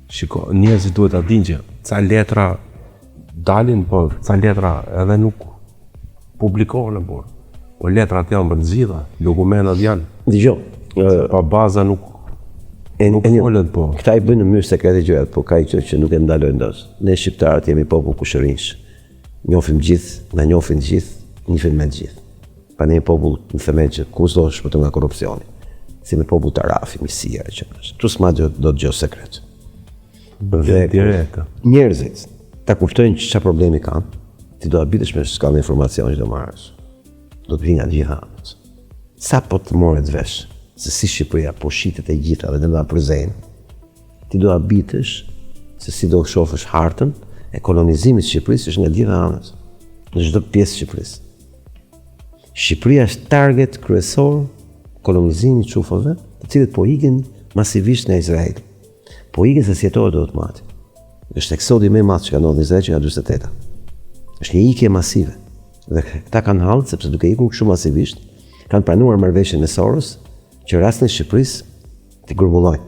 Shiko, njerëzit duhet ta dinë që ca letra dalin, po ca letra edhe nuk publikohen, po letrat janë bërnëzida, dokumentat janë. Dgjoj, Pa baza nuk folet, po. këta i bëjnë në mënyrë sekrete gjërat, po ka që nuk e ndalojnë dot. Ne shqiptarët jemi popull kushërinjsh. Njohim gjithë, na njohin gjithë, njihen me gjithë. Pa ne popull në themel që kushdo shpëton nga korrupsioni. Si me popull tarafi, misia që është. Tu s'ma do të gjë sekret. Dhe direkt. Njerëzit ta kuptojnë që çfarë problemi kanë, ti do ta bitesh me skallën e informacion që do marrësh. Do të vinë nga gjitha anët. Sa po të morret vesh se si Shqipëria po shitet e gjitha dhe nda përzejnë, ti do ta bitesh se si do shohësh hartën e kolonizimit të Shqipërisë është nga gjitha anët, në çdo pjesë të Shqipërisë. Shqipëria është target kryesor kolonizimit të çufave, të cilët po ikin masivisht nga Izraeli. Po ikin se si jetohet automatik. Është eksodi më i madh që ka ndodhur në Izrael që nga 48. Është një ikje masive. Dhe këta kanë hallë sepse duke ikur kështu masivisht, kanë pranuar marrëveshjen me Soros që rastin e Shqipërisë t'i grumbullojnë.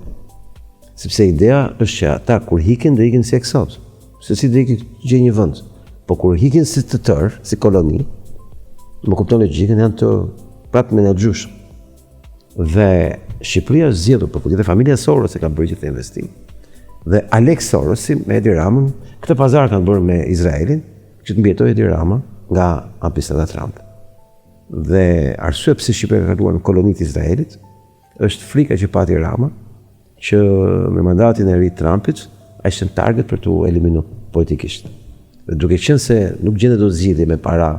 Sepse ideja është që ata kur hikin do ikin si eksod, se si do ikin gjë një vend. Po kur hikin si të tërë, si koloni, më kupton logjikën, janë të prapë menaxhueshëm. Dhe Shqipëria është zgjedhur për këtë familja Soros e ka bërë gjithë investim. Dhe Alex Sorosi me Edi Ramën, këtë pazar kanë bërë me Izraelin, që të mbijetojë Edi Rama nga ambasadë Trump. Dhe arsye pse Shqipëria ka kaluar në kolonitë e Izraelit është frika që pati Rama që me mandatin e ri Trumpit ai ishte target për t'u eliminuar politikisht. Dhe duke qenë se nuk gjendet do zgjidhje me para,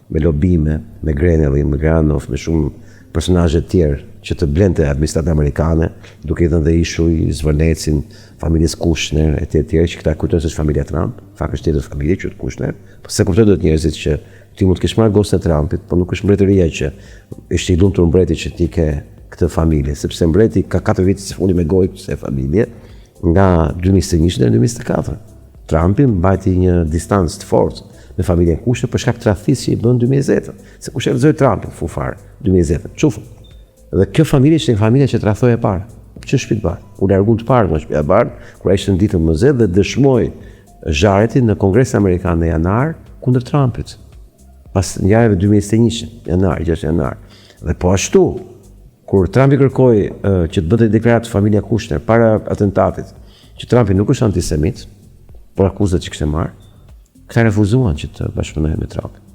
me lobime, me Grenelli, me Granov, me shumë personazhe të tjerë që të blente administratën amerikane, duke i dhënë dhe ishuj Zvërnecin, familjes Kushner, e tjerë që këta kujtojnë se është familja Trump, fakt është tjetër familje që të Kushner, po se kuptojnë do të njerëzit që ti mund të kesh marrë gosën e Trumpit, po nuk është mbretëria që është i lumtur mbreti që ti ke këtë familje, sepse mbreti ka 4 vite se fundi me gojë se familje nga 2021 deri në 2024. Trumpi mbajti një distancë të fortë me familjen Kushner për shkak të tradhtisë që i bën 2020, se kush e lexoi Trumpin fufar 2020. Çufë. Dhe kjo familje ishte një familje që trahthoi e parë, që në shtëpi të bardhë. U largun të parë nga shtëpia e bardhë, kur ai ishte në ditën mëzet dhe dëshmoi zharretin në Kongresin Amerikan në janar kundër Trumpit. Pas ngjarjeve 2021, janar, 6 janar. Dhe po ashtu, kur Trumpi kërkoi që të bëte deklaratë familja Kushner para atentatit, që Trumpi nuk është antisemit, por akuzat që kishte marrë, këta refuzuan që të bashkëpunohen me Trumpin.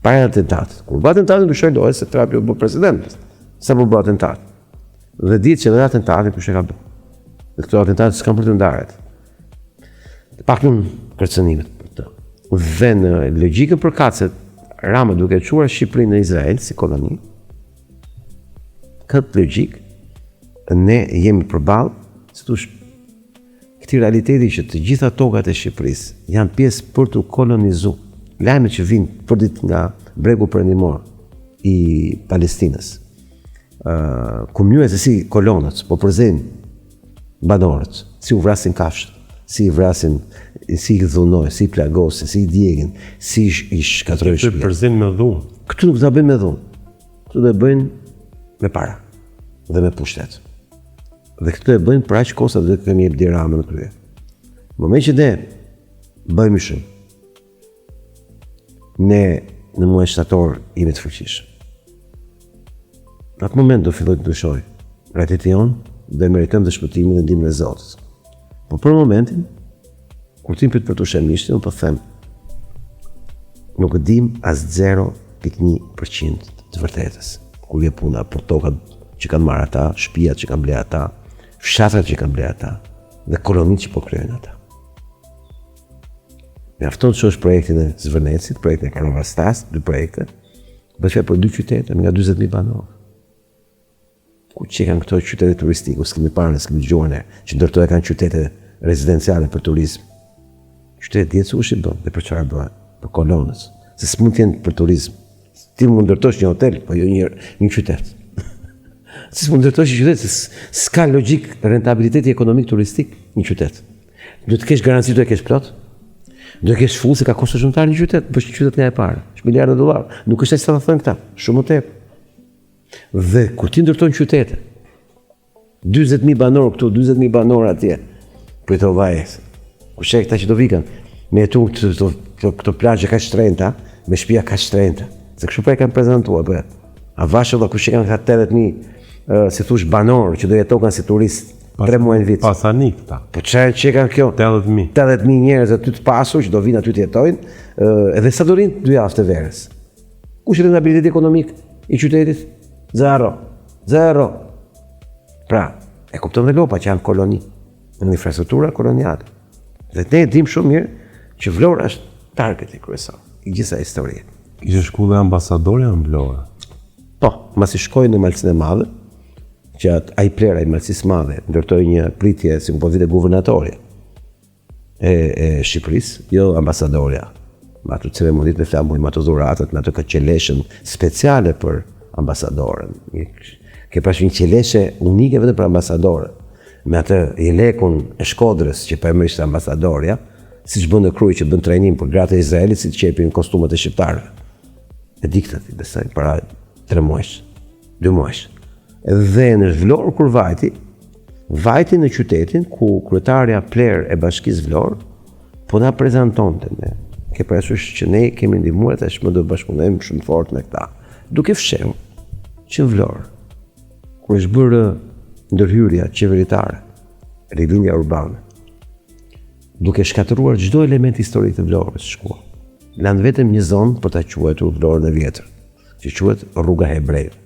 Para atentatit, kur bë atentatin dyshoj loje se Trumpi u bë president. Sa po bë atentat. Dhe ditë që dhe atentatin kush e ka bërë. Dhe këto atentat s'kan për të ndaret. Të paktën kërcënimet për të. Dhe në logjikën përkatëse, Rama duke çuar Shqipërinë në Izrael si koloni, këtë logjik ne jemi përballë, si thosh, këtij realiteti që të gjitha tokat e Shqipërisë janë pjesë për të kolonizuar. Lajmet që vinë përdit nga bregu perëndimor i Palestinës, ku mënyra se si kolonët po përzejnë banorët, si u vrasin kafshët, si i vrasin, si i dhunojnë, si i plagosin, si i djegin, si i shkatrojnë shtëpinë. Këtu përzejnë me dhunë. Këtu nuk ta bëjnë me dhunë. Këtu do e bëjnë me para dhe me pushtet. Dhe këtu e bëjnë për aq kohë sa do të kemi Edi Ramën në krye. Në moment që ne bëjmë shumë, ne në muaj shtator jemi të fuqishëm. Në atë moment do filloj të ndryshoj. Realiteti jonë dhe meritojmë dëshpëtimin dhe ndihmën e Zotit. Po për momentin, kur ti pyet për të shëmishtin, unë po them, nuk e dim as 0.1% të vërtetës. Kur vjen puna për tokat që kanë marrë ata, shtëpiat që kanë bler ata, fshatrat që kanë bler ata dhe kolonitë që po krijojnë ata. Mjafton të shohësh projektin e Zvërnecit, projektin e Karovastas, 2 projekte, bëhet fjalë për 2 qytete me nga 40.000 banorë. Ku që kanë këto qytete turistike, s'kemi parë, s'kemi dëgjuar ne, që ndërtohen kanë qytete rezidenciale për turizëm. Qytetet dihet se kush i bën dhe për çfarë bëhen, për kolonës, se s'mund të jenë për turizëm. Ti mund ndërtosh një hotel, po jo një qytet. Si mund ndërtosh një qytet, se s'ka logjik rentabiliteti ekonomik turistik një qytet. Duhet të kesh garanci, duhet të kesh plot. Do të kesh full se ka kosto shumëtar një qytet, bësh një qytet nga e para, është miliardë dollar. Nuk është sa thonë këta, shumë më tepër. Dhe kur ti ndërton qytete, 40.000 banorë këtu, 40.000 banorë atje, për të vajes. Ku shek këta që do vikan, me jetu këto plazhe kaq shtrenjta, me shtëpia kaq shtrenjta. Se kështu po e kanë prezantuar, po. A vashë do ku shekan ka 80.000 si thush banor që do jetokan si turist 3 muaj në vit. Pasanik këta. Po çfarë që kanë kjo? 80.000. 80.000 njerëz aty të pasur që do vinë aty të jetojnë, edhe sa do rinë 2 javë të verës. Kush është rentabiliteti ekonomik i qytetit? Zero. Pra, e kupton dhe lopa që janë koloni, në infrastruktura koloniale. Dhe ne e dim shumë mirë që Vlora është targeti kryesor i gjitha historie. Ishe shku dhe ambasadorja në Vlorë? Po, masi shkoj në Malsinë e Madhe, që ai plera i Malsisë Madhe ndërtoi një pritje si po vite guvernatorja e Shqipërisë, jo ambasadorja. Me ato ceremonit me flamurin, me ato dhuratat, me ato qeleshën speciale për ambasadorën. Ke pasur një qeleshe unike vetëm për ambasadorën. Me atë jelekun e Shkodrës që përmërishte ambasadorja, si që bën në Kruj që bën trajnim për gratë e Izraelit, si të qepin kostumet e shqiptarëve. E diktat i besoj, para 3 muajsh, 2 muajsh. Dhe në Vlorë kur vajti në qytetin ku kryetarja Pler e Bashkisë Vlorë po na prezantonte ne. Ke parasysh që ne kemi ndihmuar tashmë do bashkëpunojmë shumë fort me këta. Duke fshehur që Vlorë kur është bërë ndërhyrja qeveritare, rilinja urbane, duke shkatëruar çdo element historik të Vlorës shkuar. Lanë vetëm një zonë për ta quajtur Vlorën e vjetër, që quhet Rruga Hebrejve.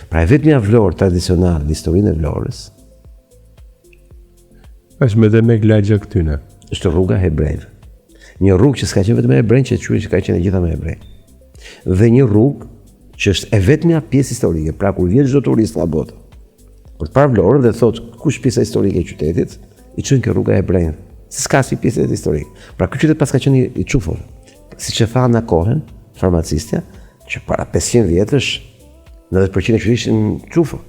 Pra e vetmja Vlorë tradicionale në historinë e Vlorës është me dhe me glagja këtyne. Është Rruga Hebrejve. Një rrugë që s'ka qenë vetëm me hebrej, që ka qenë e gjitha me hebrej. Dhe një rrugë që është e vetmja pjesë historike, pra kur vjen çdo turist nga bota për të parë Vlorën dhe thotë kush pjesa historike e qytetit, i çojnë kjo Rruga Hebrejve. S'ka si pjesë historike. Pra ky qytet pas ka qenë i çufur. Siç e tha në kohën farmacistja, që para 500 vjetësh 90% e qytetit ishin çufur.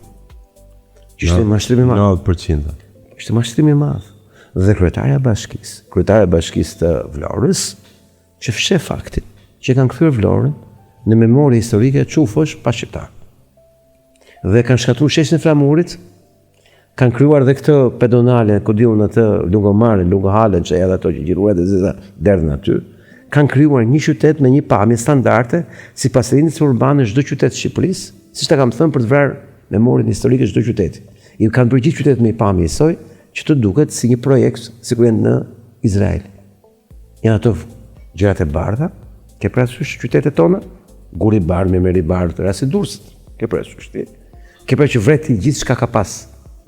Që ishte mashtrim i madh. 90%. Ishte mashtrim i madh. Dhe kryetaria e bashkisë të Vlorës, që fsheh faktin që kanë kthyer Vlorën në memori historike çufosh pa shqiptar. Dhe kanë shkatruar sheshin e Flamurit, kanë krijuar dhe këtë pedonale, ku diun atë lungomare, lungohalen që edhe ato që gjiruar dhe zeza derdhën aty. Kanë krijuar një qytet me një pamje standarde sipas rindjes urbane çdo qytet të Shqipërisë, siç ta kam thënë për të vrarë memorinë historike çdo qyteti. I kanë bërë gjithë qytetet me një pamje soj, që të duket si një projekt sikur janë në Izrael. Janë ato gjërat e bardha, ke parasysh qytetet tona, guri bardh, memori bardh, rasti Durrësit. Ke parasysh ti? Ke parasysh që vreti gjithçka ka pas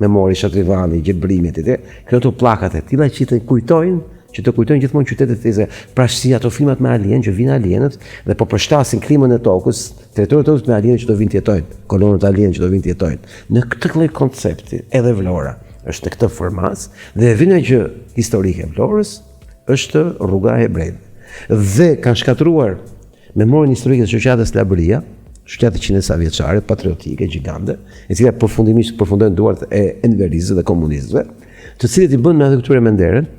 memori Shatrivani, Gjelbrimi etj. Këto pllakat e tilla që të kujtojnë gjithmonë qytetet e Izraelit. Pra si ato filmat me alien që vinë alienët dhe po përshtasin klimën e tokës, territorin e tokës me alienë që do vinë të jetojnë, kolonët alienë që do vinë të jetojnë. Në këtë lloj koncepti edhe Vlora është në këtë format dhe vjen një gjë historike e Vlorës është Rruga Hebrejve. Dhe kanë shkatruar memorinë historike të shoqatës Labëria, shoqatë 100 sa vjeçare, patriotike, gjigande, e cila përfundimisht përfundon duart e enverizëve dhe komunistëve, të cilët i bën me atë këtyre menderën,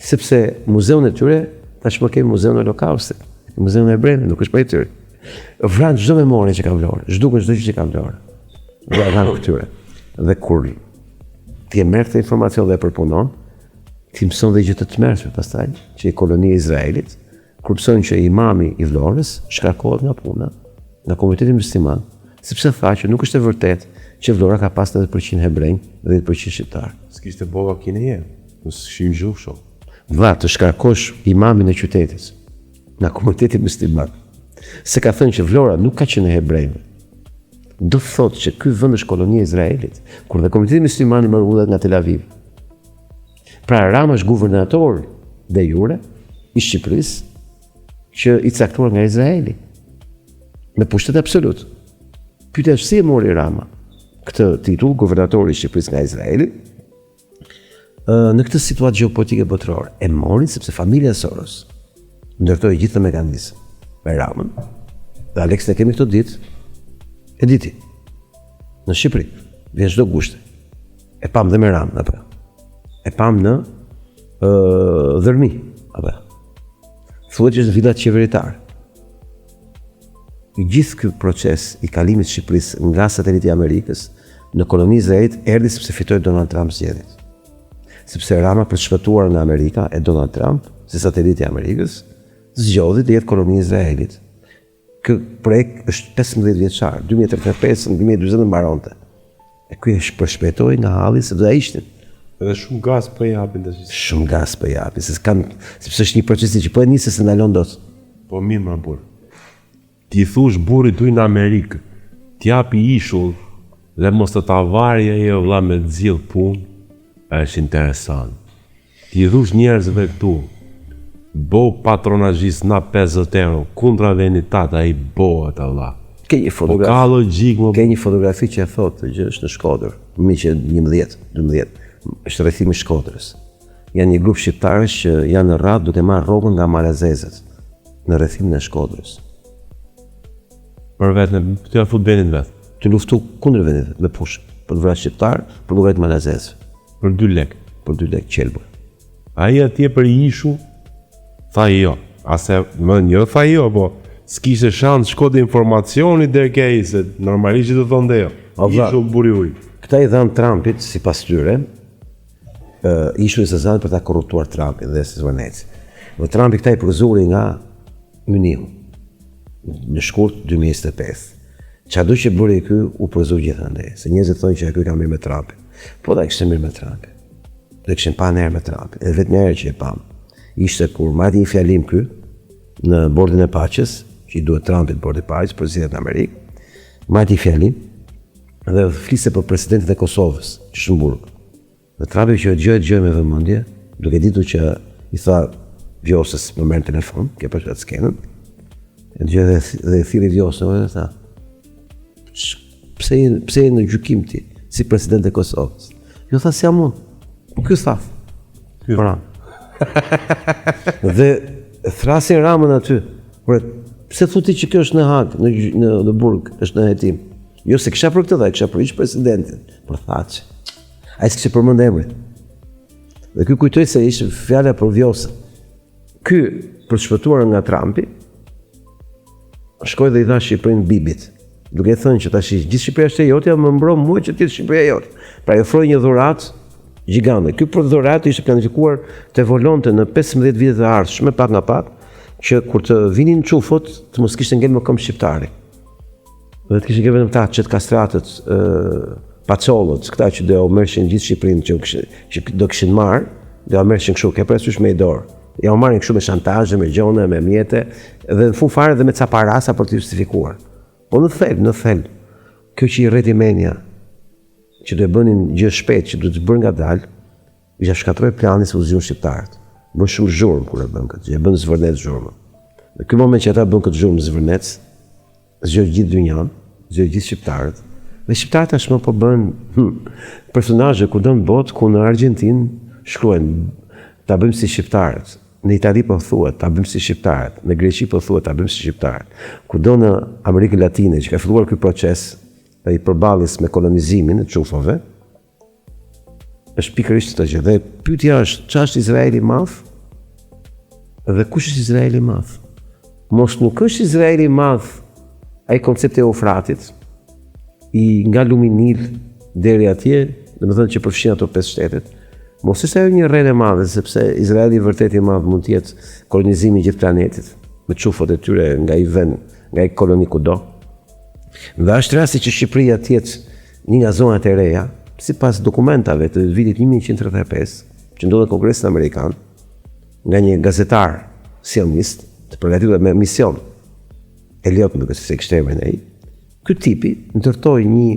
sepse muzeun e tyre tashmë kemi muzeun e Holokaustit, muzeun e Hebrejve, nuk është për tyre. Vran çdo memorie që ka Vlorë, zhdukën çdo gjë që ka Vlorë. Dhe kanë këtyre. Dhe kur ti e merr këtë informacion dhe e përpunon, ti mëson dhe gjë të tmerrshme pastaj, që i kolonia e Izraelit, kur mëson që imami i Vlorës shkarkohet nga puna, nga komuniteti musliman, sepse tha që nuk është e vërtetë që Vlora ka pas 90% hebrej dhe 10% shqiptar. S'kishte boga kineje, nësë shim zhusho. Vlla, të shkarkosh imamin e qytetit nga komuniteti musliman, se ka thënë që Vlora nuk ka qenë e hebrejve, do të thotë që ky vend është kolonia e Izraelit, kur dhe komuniteti musliman i mbërullet nga Tel Aviv. Pra Rama është guvernator de jure i Shqipërisë që i caktuar nga Izraeli, me pushtet absolut. Pyetja është si e mori Rama këtë titull guvernatori i Shqipërisë nga Izraeli në këtë situatë gjeopolitike botërore. E mori sepse familja Soros ndërtoi gjithë të mekanizëm me Ramën. Dhe Alex ne kemi këto ditë, e diti, në Shqipëri, vjen çdo gushte. E pam dhe me Ramën, apo. E pam në Dhërmi, apo. Thuhet që është villat qeveritare. Gjithë ky proces i kalimit të Shqipërisë nga sateliti i Amerikës në koloninë e Izraelit erdhi sepse fitoi Donald Trump zgjedhjet. sepse Rama për të shpëtuar në Amerika e Donald Trump, si sateliti i Amerikës, zgjodhi të jetë koloni e Izraelit. Ky projekt është 15 vjeçar, 2035-2040 mbaronte. E ky është përshpejtoi nga halli se do ta ishte. Edhe shumë gaz po japin tash. Shumë gaz po japin, sepse është një proces që po e nisë se ndalon dot. Po mirë më burr. Ti thush burrit tuaj në Amerikë, t'japi ishull dhe mos të ta varje ajo vëlla me të zgjidh punë, është interesant. Ti thush njerëzve këtu, bo patronazhist na 50 euro kundra vendit tat, ai bëhet vëlla. Ke një fotografi. Po ka logjik më. Ke një fotografi që e thotë që është në Shkodër, më që 11, 12, është rrethimi i Shkodrës. Janë një grup shqiptarësh që janë në radhë duke marrë rrogën nga malazezët në rrethimin e Shkodrës. Për vetëm të ja fut vendin vet. Të luftu kundër vendit me pushë, për të vrarë shqiptar, për llogarit malazezë. Për 2 lekë. Për 2 lekë qelbër. Ai atje për ishu tha jo. Ase më një tha jo, po s'kishte shans shkote informacioni dërkej se normalisht do thonë jo. Ishu buri ujë. Këta i dhanë Trumpit sipas tyre, ishu i Sezan për ta korruptuar Trumpin dhe Zvoneci. Dhe Trumpi këta i përzuri nga Myniu në shkurt 2025. Çado që bëri ky u përzu gjithandej, se njerëzit thonë që ky ka mirë me Trumpin. Po da kishte mirë me Trumpin. Dhe kishin pa nerë me Trumpin. Edhe vetëm herë që e pam, ishte kur marrti një fjalim ky në bordin e paqes, që i duhet Trumpit bordi i paqes për zgjedhjet në Amerikë. Marrti fjalim dhe fliste për presidentin e Kosovës, Çëshmburg. Dhe Trumpi që dëgjoi me vëmendje, duke ditur që i tha Vjosës më merr telefon, ke për atë skenën. E dëgjoi dhe i thiri Vjosën dhe tha: Pse je në gjykim ti si president e Kosovës? Jo tha si jam unë. Po ky tha. Ky pra. Dhe thrasin Ramën aty. Por pse thotë që kjo është në Hag, në burg, është në hetim? Jo se kisha për këtë dhe kisha për ish presidentin. Por thaç. Ai s'kishte përmend emrin. Dhe ky kujtoi se ishte fjala për Vjosën. Ky për të shpëtuar nga Trumpi shkoi dhe i tha Shqipërinë Bibit. Duke thënë që tash gjithë Shqipëria është e jotja, më mbron mua që të jetë Shqipëria jote. Pra i ofroi një dhuratë gjigante. Ky për dhuratë ishte planifikuar të evolonte në 15 vitet e ardhshme, pak nga pak, që kur të vinin çufot, të mos kishte ngel më këmbë shqiptari. Dhe të kishin vetëm ta çet kastratët, pacollët, këta që do merrshin gjithë Shqipërinë që do kishin marrë, do ja merrshin kështu, ke parasysh me dorë. Ja u marrin kështu me shantazhe, me gjone, me mjete, dhe në fund fare dhe me ca parasa për të justifikuar. Po në thel, kjo që i rreti menja, që do e bënin gjë shpejt, që do të bërë nga dalë, isha shkatroj plani se u zgjuan shqiptarët. Bën shumë zhurmë kur e bën këtë, që e bën Zvërnec zhurmë. Në ky moment që ata bën këtë zhurmë Zvërnec, zgjoj gjithë dynjan, zgjoj gjithë shqiptarët. Dhe shqiptarët tashmë po bën personazhe kudo në botë, ku në Argjentinë shkruajnë ta bëjmë si shqiptarët. Në Itali po thuhet ta bëjmë si shqiptarët, në Greqi po thuhet ta bëjmë si shqiptarët. Kudo në Amerikën Latine që ka filluar ky proces i përballjes me kolonizimin e çufave, është pikërisht këtë gjë. Dhe pyetja është, çfarë është Izraeli i madh? Dhe kush është Izraeli i madh? Mos nuk është Izraeli i madh ai koncepti i Eufratit, nga Luminil deri atje, domethënë që përfshin ato 5 shtetet. Mos është ajo një rreth e madhe, sepse Izraeli vërtet i madh mund të jetë kolonizimi i gjithë planetit, me çufot e tyre nga i vend, nga i koloni kudo. Dhe është rasti që Shqipëria të jetë një nga zonat e reja, sipas dokumentave të vitit 1935, që ndodhen në Kongresin Amerikan, nga një gazetar sionist, të përgatitur me mision, Eliot më duket se kishte emrin ai. Ky tipi ndërtoi një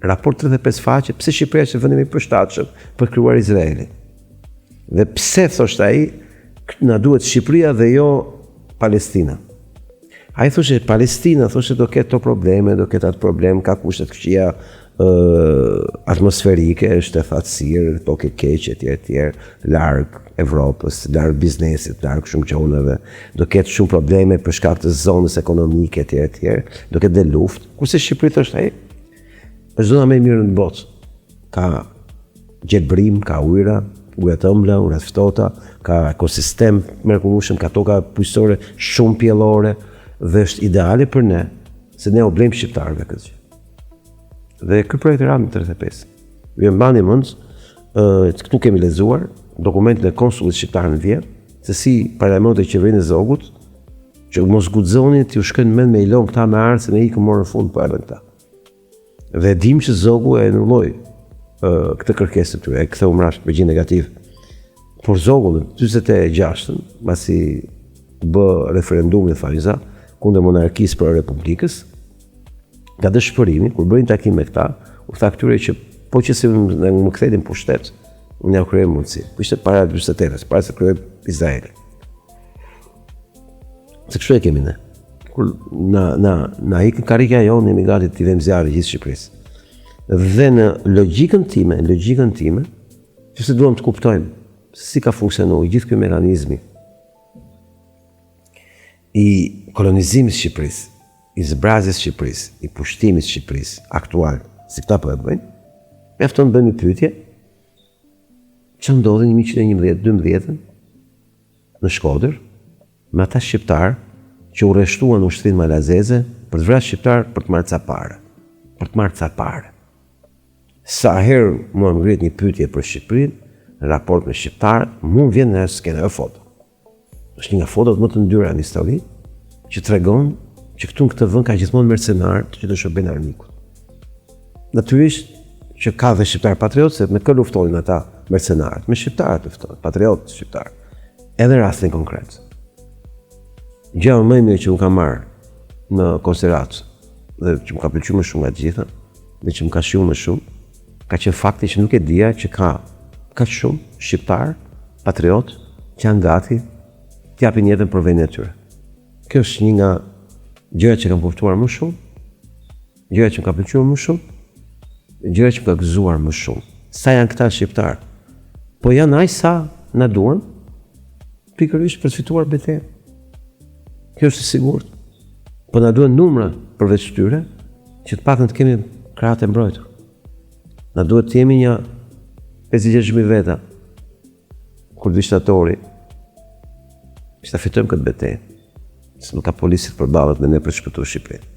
raport 35 faqe pse Shqipëria është vendi më i përshtatshëm për krijuar Izraelin. Dhe pse thoshte ai, na duhet Shqipëria dhe jo Palestina. Ai thoshte Palestina, thoshte do ketë to probleme, do ketë atë problem, ka kushte të këqija atmosferike, është e thatësirë, po ke keq etj, larg Evropës, larg biznesit, larg shumë gjonave, do ketë shumë probleme për shkak të zonës ekonomike etj, do ketë dhe luftë. Kurse Shqipëria thoshte ai, është zona më e mirë në botë. Ka gjelbrim, ka ujëra të ëmbla, ujëra të ftohta, ka ekosistem mrekullueshëm, ka toka bujqësore shumë pjellore dhe është ideale për ne, se ne u blejmë shqiptarëve këtë gjë. Dhe ky projekt Rami 35. Ju mbani mend këtu kemi lexuar dokumentin e konsullit shqiptar në Vjenë, se si parlamenti e qeverinë e Zogut, që mos guxoni t'ju shkojnë mend me i lon këta me artë se ne ikëm morën fund po erdhën këta. Dhe dim që Zogu e anulloi këtë kërkesë të tyre, e ktheu mbrapsht me gjë negativ. Por Zogu në 46-ën, pasi bë referendumin e Fariza kundër monarkisë për republikës, nga dëshpërimi, kur bërin takim me këta, u tha këtyre që po që si më kthenin pushtet, unë ja krijoj mundësi. Po ishte para 48-s, para se krijoj Izraelin. Se kështu e kemi ne. Kur na ikën karrika jonë, jemi gati t'i vëmë zjarri gjithë Shqipërisë. Dhe në logjikën time, që se duam të kuptojmë si ka funksionuar gjithë ky mekanizmi i kolonizimit Shqipërisë, i zbrazjes Shqipërisë, i pushtimit Shqipërisë aktual, si këta po e bëjnë, mjafton të bëjmë një pyetje që ndodhi në 1111-12 në Shkodër, me ata shqiptarë që u rreshtuan ushtrinë malazeze për të vrarë shqiptar për të marrë ca parë. Sa herë mua më ngrihet një pyetje për Shqipërinë, në raport me shqiptarët, mua më vjen në skenë foto. Është një nga fotot më të ndyra në histori që tregon që këtu në këtë vend ka gjithmonë mercenarë që të shërbejnë armikut. Natyrisht që ka dhe shqiptar patriotë, se me kë luftonin ata mercenarët, me shqiptarët luftonin, patriotët shqiptarë. Edhe rastin konkret. Gjë më e mirë që më ka marrë në konsiderat dhe që më ka pëlqyer më shumë nga të gjitha, dhe që më ka shijuar më shumë, ka qenë fakti që nuk e dija që ka shumë shqiptar, patriot, që janë gati të japin jetën për vendin e tyre. Kjo është një nga gjërat që kam kuptuar më shumë, gjërat që më ka pëlqyer më shumë, gjërat që më ka gëzuar më shumë. Sa janë këta shqiptar? Po janë aq sa na duan, pikërisht për të fituar betejën. Kjo është e sigurt. Po na duhen numra përveç tyre, që të paktën të kemi krahët e mbrojtur. Na duhet të jemi një 56.000 veta, kur diktatori, që ta fitojmë këtë betejë, se nuk ka polici të përballet me ne për të shpëtuar Shqipërinë.